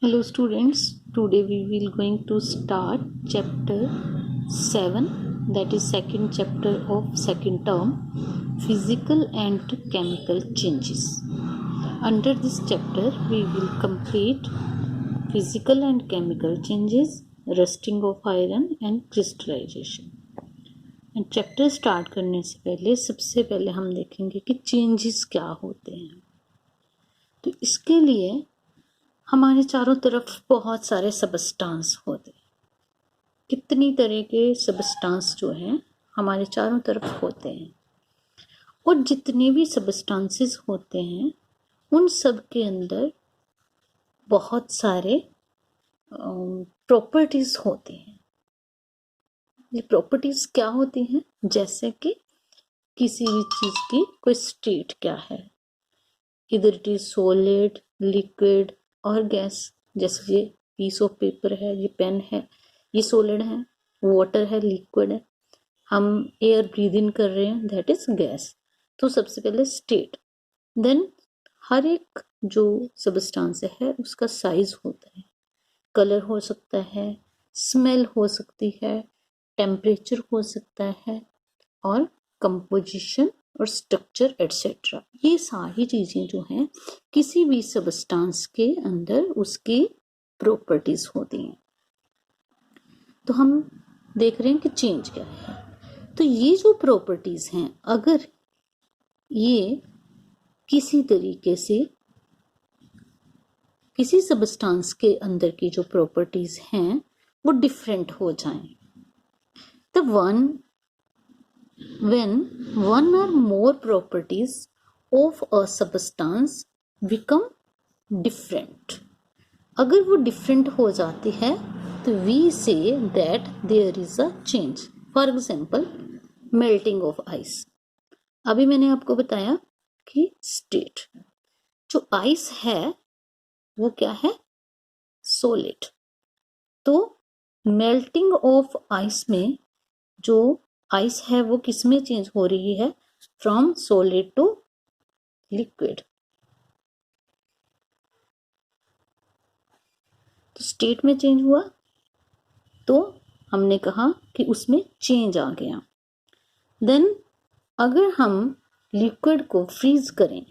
Hello students, today we will going to start chapter 7, that is second chapter of second term, physical and chemical changes. Under this chapter we will complete physical and chemical changes, rusting of iron and crystallization. And chapter start करने से पहले सबसे पहले हम देखेंगे कि changes क्या होते हैं। तो इसके लिए हमारे चारों तरफ बहुत सारे सबस्टांस होते हैं। कितनी तरह के सबस्टांस जो हैं हमारे चारों तरफ होते हैं, और जितने भी सबस्टांसेस होते हैं उन सब के अंदर बहुत सारे प्रॉपर्टीज होते हैं। ये प्रॉपर्टीज क्या होती हैं? जैसे कि किसी भी चीज की कोई स्टेट क्या है, इधर इट इज सॉलिड, लिक्विड और गैस। जैसे ये पीस ऑफ पेपर है, ये पेन है, ये सॉलिड है, वाटर है, लिक्विड है, हम एयर ब्रीद इन कर रहे हैं, दैट इज गैस। तो सबसे पहले स्टेट, देन हर एक जो सबस्टांस है उसका साइज होता है, कलर हो सकता है, स्मेल हो सकती है, टेम्परेचर हो सकता है, और कंपोजिशन और स्ट्रक्चर एटसेट्रा। ये सारी चीजें जो हैं किसी भी सबस्टांस के अंदर उसकी प्रॉपर्टीज होती हैं। तो हम देख रहे हैं कि चेंज क्या है। तो ये जो प्रॉपर्टीज हैं, अगर ये किसी तरीके से किसी सबस्टांस के अंदर की जो प्रॉपर्टीज हैं वो डिफरेंट हो जाएं, तो when one or more properties of a substance become different, अगर वो डिफरेंट हो जाती है तो we say that there is a change. For example, melting of ice. अभी मैंने आपको बताया कि स्टेट जो आइस है वो क्या है? सॉलिड। तो मेल्टिंग ऑफ आइस में जो आइस है वो किस में चेंज हो रही है? From solid to liquid. तो स्टेट में चेंज हुआ तो हमने कहा कि उसमें चेंज आ गया। देन अगर हम लिक्विड को फ्रीज करें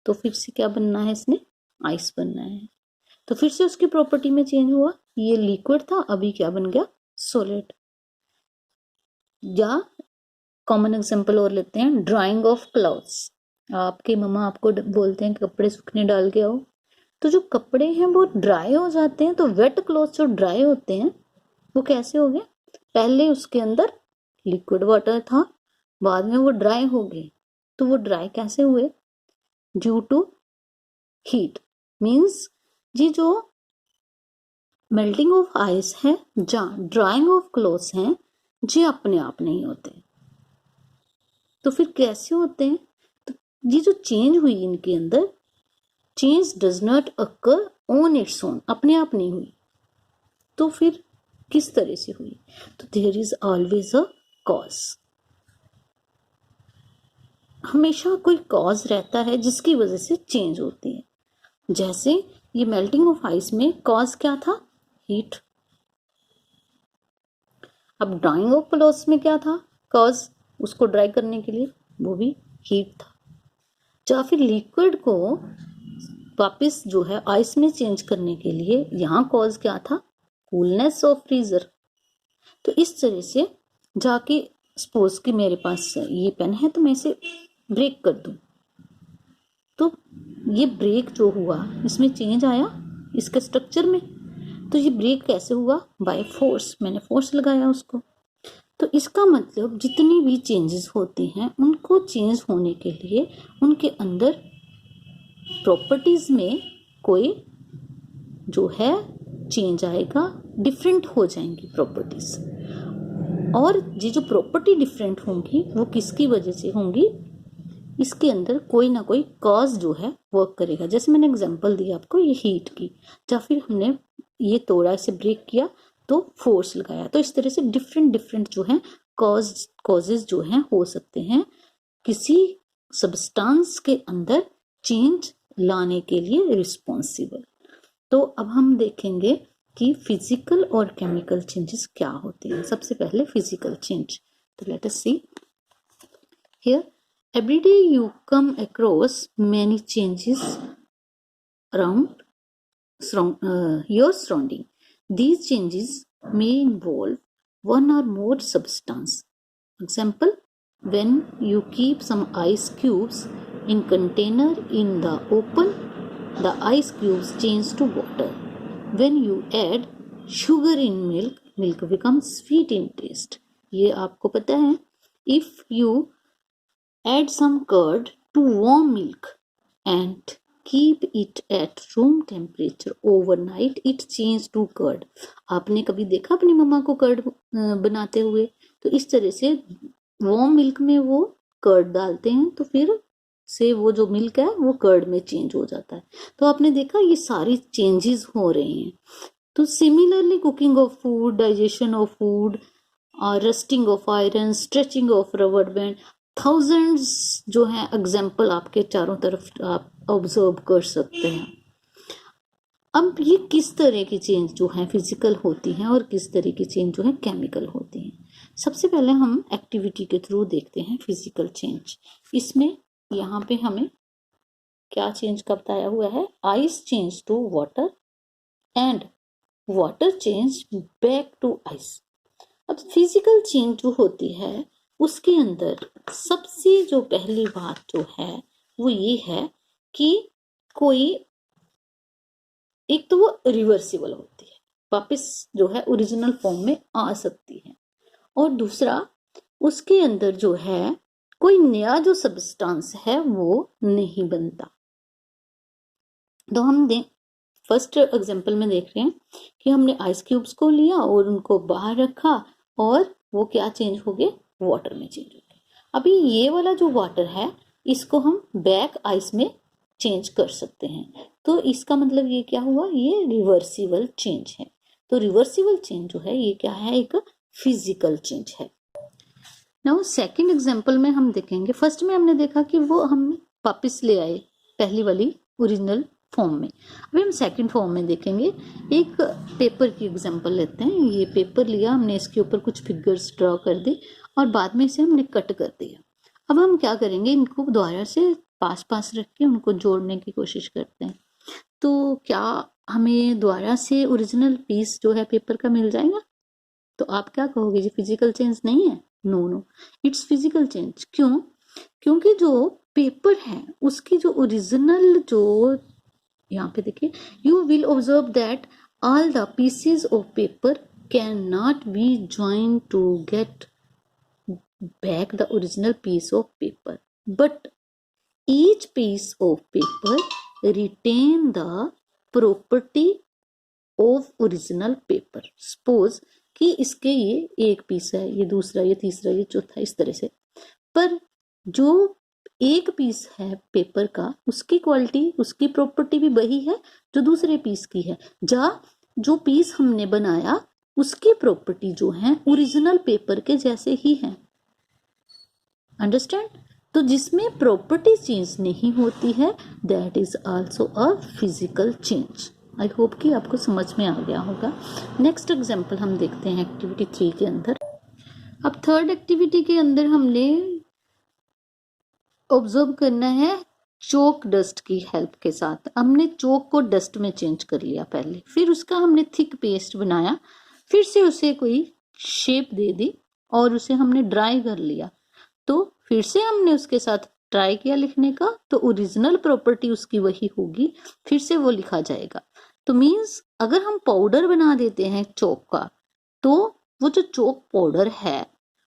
तो फिर से क्या बनना है? इसने आइस बनना है। तो फिर से उसकी प्रॉपर्टी में चेंज हुआ, ये लिक्विड था, अभी क्या बन गया? सॉलिड। या कॉमन एग्जांपल और लेते हैं, ड्राइंग ऑफ क्लॉथ्स। आपके मम्मा आपको बोलते हैं कि कपड़े सूखने डाल के आओ, तो जो कपड़े हैं वो ड्राई हो जाते हैं। तो वेट क्लॉथ जो ड्राई होते हैं वो कैसे हो गए? पहले उसके अंदर लिक्विड वाटर था, बाद में वो ड्राई हो गए। तो वो ड्राई कैसे हुए? Due to heat. मीन्स ये जो मेल्टिंग ऑफ आइस है या ड्राइंग ऑफ क्लॉथ्स हैं, ये अपने आप नहीं होते। तो फिर कैसे होते हैं? तो ये जो चेंज हुई इनके अंदर, change does not occur on its own, अपने आप नहीं हुई। तो फिर किस तरह से हुई? तो there is always a cause. हमेशा कोई कॉज रहता है जिसकी वजह से चेंज होती है। जैसे ये मेल्टिंग ऑफ आइस में कॉज क्या था? हीट। अब ड्राइंग ऑफ क्लॉथ्स में क्या था कॉज? उसको ड्राई करने के लिए वो भी हीट था। या फिर लिक्विड को वापस जो है आइस में चेंज करने के लिए यहाँ कॉज क्या था? Coolness of freezer. तो इस तरह से जाके सपोज कि मेरे पास ये पेन है तो मैं इसे ब्रेक कर दूं, तो ये ब्रेक जो हुआ इसमें चेंज आया इसके स्ट्रक्चर में। तो ये ब्रेक कैसे हुआ? बाय फोर्स, मैंने फोर्स लगाया उसको। तो इसका मतलब जितनी भी चेंजेस होते हैं उनको चेंज होने के लिए उनके अंदर प्रॉपर्टीज में कोई जो है चेंज आएगा, डिफरेंट हो जाएंगी प्रॉपर्टीज। और ये जो प्रॉपर्टी डिफरेंट होंगी वो किसकी वजह से होंगी? इसके अंदर कोई ना कोई कॉज जो है वर्क करेगा। जैसे मैंने एग्जांपल दिया आपको ये हीट की, या फिर हमने ये तोड़ा, इसे ब्रेक किया तो फोर्स लगाया। तो इस तरह से डिफरेंट डिफरेंट जो है कॉजेज जो हैं हो सकते हैं किसी सब्सटेंस के अंदर चेंज लाने के लिए रिस्पॉन्सिबल। तो अब हम देखेंगे कि फिजिकल और केमिकल चेंजेस क्या होते हैं। सबसे पहले फिजिकल चेंज, तो let us see here. Every day you come across many changes around your surrounding. These changes may involve one or more substance. Example, when you keep some ice cubes in container in the open, the ice cubes change to water. When you add sugar in milk, milk becomes sweet in taste. ये आपको पता है। If you add some curd to warm milk and keep it at room temperature overnight, it changes to curd. आपने कभी देखा अपनी मम्मा को curd बनाते हुए? तो इस तरह से वार्म मिल्क में वो कर्ड डालते हैं, तो फिर से वो जो मिल्क है वो कर्ड में चेंज हो जाता है। तो आपने देखा ये सारी चेंजेस हो रहे हैं। तो similarly cooking of food, digestion of food, rusting of iron, stretching of rubber band, thousands जो है एग्जाम्पल आपके चारों तरफ आप ऑब्जर्व कर सकते हैं। अब ये किस तरह की चेंज जो है फिजिकल होती हैं और किस तरह की चेंज जो है केमिकल होती हैं। सबसे पहले हम एक्टिविटी के थ्रू देखते हैं फिजिकल चेंज। इसमें यहाँ पे हमें क्या चेंज का बताया हुआ है? Ice change to water and water change back to ice. अब फिजिकल चेंज जो होती है उसके अंदर सबसे जो पहली बात जो है वो ये है कि कोई एक तो वो रिवर्सिबल होती है, वापस जो है ओरिजिनल फॉर्म में आ सकती है, और दूसरा उसके अंदर जो है कोई नया जो सब्सटेंस है वो नहीं बनता। तो हम फर्स्ट एग्जांपल में देख रहे हैं कि हमने आइस क्यूब्स को लिया और उनको बाहर रखा और वो क्या चेंज हो गए? वाटर में चेंज हो गए। अभी ये वाला जो वाटर है इसको हम बैक आइस में चेंज कर सकते हैं। तो इसका मतलब ये क्या हुआ? ये रिवर्सिबल चेंज है। तो रिवर्सिबल चेंज जो है ये क्या है? एक फिजिकल चेंज है। नाउ सेकंड एग्जांपल में हम देखेंगे, फर्स्ट में हमने देखा कि वो हम वापस ले आए पहली वाली ओरिजिनल फॉर्म में। अभी हम सेकंड फॉर्म में देखेंगे। एक पेपर की एग्जांपल लेते हैं। ये पेपर लिया हमने, इसके ऊपर कुछ फिगर्स ड्रॉ कर दी और बाद में इसे हमने कट कर दिया। अब हम क्या करेंगे? इनको दोबारा से पास पास रख के उनको जोड़ने की कोशिश करते हैं। तो क्या हमें दोबारा से ओरिजिनल पीस जो है पेपर का मिल जाएगा? तो आप क्या कहोगे? ये फिजिकल चेंज नहीं है? No, it's physical change. क्यों? क्योंकि जो पेपर है उसकी जो ओरिजिनल जो यहाँ पे देखिए, you will observe that all the pieces of paper can not be join to get back the original piece of paper, but each piece of paper retain the property of original paper. Suppose कि इसके ये एक piece है, ये दूसरा, ये तीसरा, ये चौथा, इस तरह से, पर जो एक पीस है पेपर का उसकी क्वालिटी, उसकी प्रॉपर्टी भी वही है जो दूसरे पीस की है। जो पीस हमने बनाया उसकी प्रॉपर्टी जो है ओरिजिनल पेपर के जैसे ही है। अंडरस्टैंड? तो जिसमें प्रॉपर्टी चेंज नहीं होती है that is also a physical change. I hope कि आपको समझ में आ गया होगा। नेक्स्ट एग्जांपल हम देखते हैं एक्टिविटी 3 के अंदर। अब थर्ड एक्टिविटी के अंदर हमने ऑब्जर्व करना है चौक डस्ट की हेल्प के साथ। हमने चौक को डस्ट में चेंज कर लिया पहले, फिर उसका हमने थिक पेस्ट बनाया, फिर से उसे कोई शेप दे दी और उसे हमने ड्राई कर लिया। तो फिर से हमने उसके साथ ट्राई किया लिखने का, तो ओरिजिनल प्रॉपर्टी उसकी वही होगी, फिर से वो लिखा जाएगा। तो मीन्स अगर हम पाउडर बना देते हैं चौक का, तो वो जो चौक पाउडर है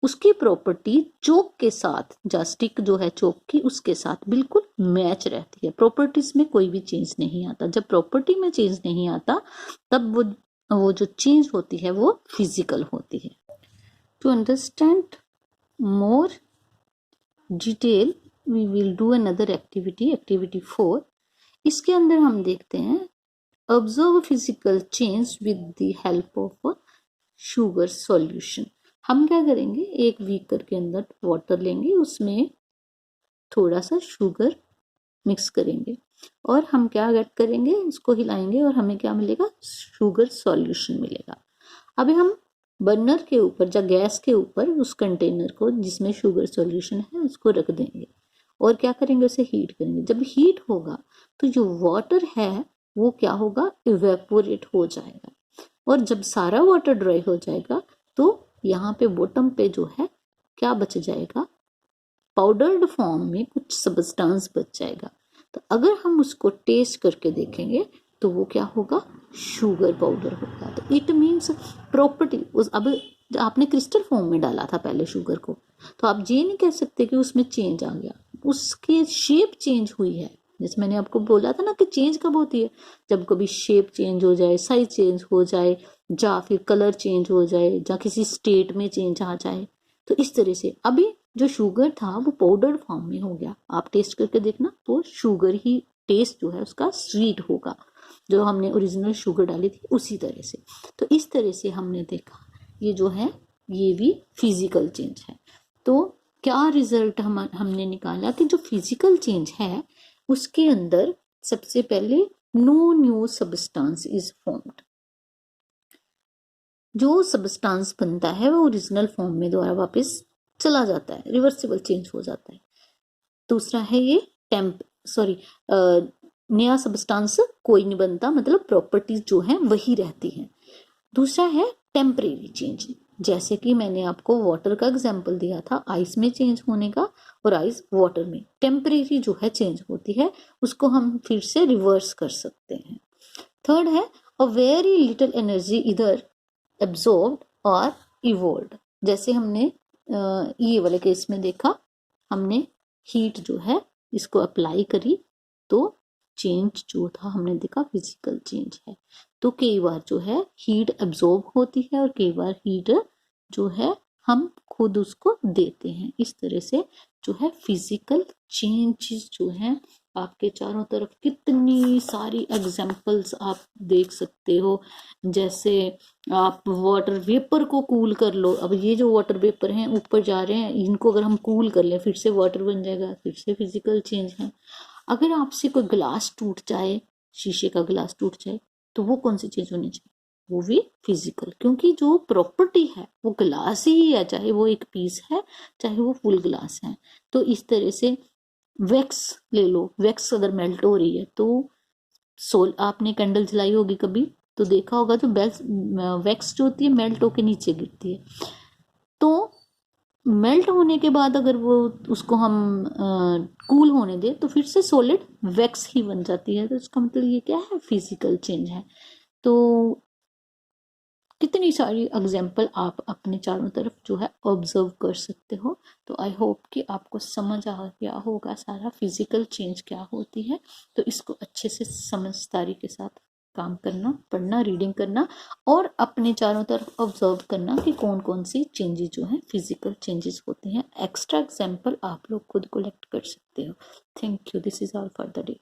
उसकी प्रॉपर्टी चौक के साथ, जो स्टिक जो है चौक की उसके साथ बिल्कुल मैच रहती है। प्रॉपर्टीज में कोई भी चेंज नहीं आता। जब प्रॉपर्टी में चेंज नहीं आता तब वो जो चेंज होती है वो फिजिकल होती है। To understand more detail we will do another activity, activity 4। इसके अंदर हम देखते हैं observe physical change with the help of sugar solution. हम क्या करेंगे? एक बीकर के अंदर वाटर लेंगे, उसमें थोड़ा सा शुगर मिक्स करेंगे और हम क्या ऐड करेंगे, इसको हिलाएंगे और हमें क्या मिलेगा, शुगर सॉल्यूशन मिलेगा। अभी हम बर्नर के ऊपर या गैस के ऊपर उस कंटेनर को जिसमें शुगर सॉल्यूशन है उसको रख देंगे और क्या करेंगे, उसे हीट करेंगे। जब हीट होगा तो जो वाटर है वो क्या होगा, इवेपोरेट हो जाएगा और जब सारा वाटर ड्राई हो जाएगा तो यहाँ पे बॉटम पे जो है क्या बच जाएगा, पाउडर्ड फॉर्म में कुछ सब्सटेंस बच जाएगा। तो अगर हम उसको टेस्ट करके देखेंगे तो वो क्या होगा, शुगर पाउडर होगा। तो इट मीन्स प्रॉपर्टी उस, अब आपने क्रिस्टल फॉर्म में डाला था पहले शुगर को, तो आप ये नहीं कह सकते कि उसमें चेंज आ गया, उसकी शेप चेंज हुई है। जैसे मैंने आपको बोला था ना कि चेंज कब होती है, जब कभी शेप चेंज हो जाए, साइज चेंज हो जाए, या फिर कलर चेंज हो जाए, या किसी स्टेट में चेंज आ जाए। तो इस तरह से अभी जो शुगर था वो पाउडर फॉर्म में हो गया। आप टेस्ट करके देखना तो शुगर ही टेस्ट जो है उसका स्वीट होगा, जो हमने ओरिजिनल शुगर डाली थी उसी तरह से। तो इस तरह से हमने देखा ये जो है ये भी फिजिकल चेंज है। तो क्या रिजल्ट हमने निकाला कि जो फिजिकल चेंज है उसके अंदर सबसे पहले no new substance is formed, जो सब्सटेंस बनता है वो ओरिजिनल फॉर्म में दोबारा वापस चला जाता है, रिवर्सिबल चेंज हो जाता है। दूसरा है ये नया सब्सटेंस कोई नहीं बनता, मतलब प्रॉपर्टीज जो है वही रहती हैं। दूसरा है टेम्परेरी चेंज, जैसे कि मैंने आपको वाटर का एग्जांपल दिया था, आइस में चेंज होने का, और आइस वाटर में टेम्परेरी जो है चेंज होती है, उसको हम फिर से रिवर्स कर सकते हैं। थर्ड है अ वेरी लिटिल एनर्जी इधर एब्जॉर्ब्ड और इवोल्व्ड, जैसे हमने ये वाले केस में देखा, हमने हीट जो है इसको अप्लाई करी तो चेंज जो था हमने देखा फिजिकल चेंज है। तो कई बार जो है हीट एब्जॉर्ब होती है और कई बार हीट जो है हम खुद उसको देते हैं। इस तरह से जो है फिजिकल चेंजेस जो है आपके चारों तरफ कितनी सारी एग्जांपल्स आप देख सकते हो। जैसे आप वाटर वेपर को कूल कर लो, अब ये जो वाटर वेपर हैं ऊपर जा रहे हैं, इनको अगर हम कूल कर लें फिर से वाटर बन जाएगा, फिर से फिजिकल चेंज है। अगर आपसे कोई ग्लास टूट जाए, शीशे का ग्लास टूट जाए, तो वो कौन सी चीज होनी चाहिए, वो भी फिजिकल, क्योंकि जो प्रॉपर्टी है वो ग्लास ही है, चाहे वो एक पीस है चाहे वो फुल ग्लास है। तो इस तरह से वैक्स ले लो, वैक्स अगर मेल्ट हो रही है तो आपने कैंडल जलाई होगी कभी तो देखा होगा जो वैक्स जो होती है मेल्ट होके नीचे गिरती है, तो मेल्ट होने के बाद अगर वो उसको हम कूल होने दे तो फिर से सॉलिड वैक्स ही बन जाती है। तो इसका मतलब ये क्या है, फिजिकल चेंज है। तो कितनी सारी एग्जाम्पल आप अपने चारों तरफ जो है ऑब्जर्व कर सकते हो। तो आई होप कि आपको समझ आ गया होगा सारा फिजिकल चेंज क्या होती है। तो इसको अच्छे से समझदारी के साथ काम करना, पढ़ना, रीडिंग करना और अपने चारों तरफ ऑब्जर्व करना कि कौन कौन सी चेंजेस जो हैं फिजिकल चेंजेस होती हैं। एक्स्ट्रा एग्जाम्पल आप लोग खुद कलेक्ट कर सकते हो। Thank you, this is all for the day.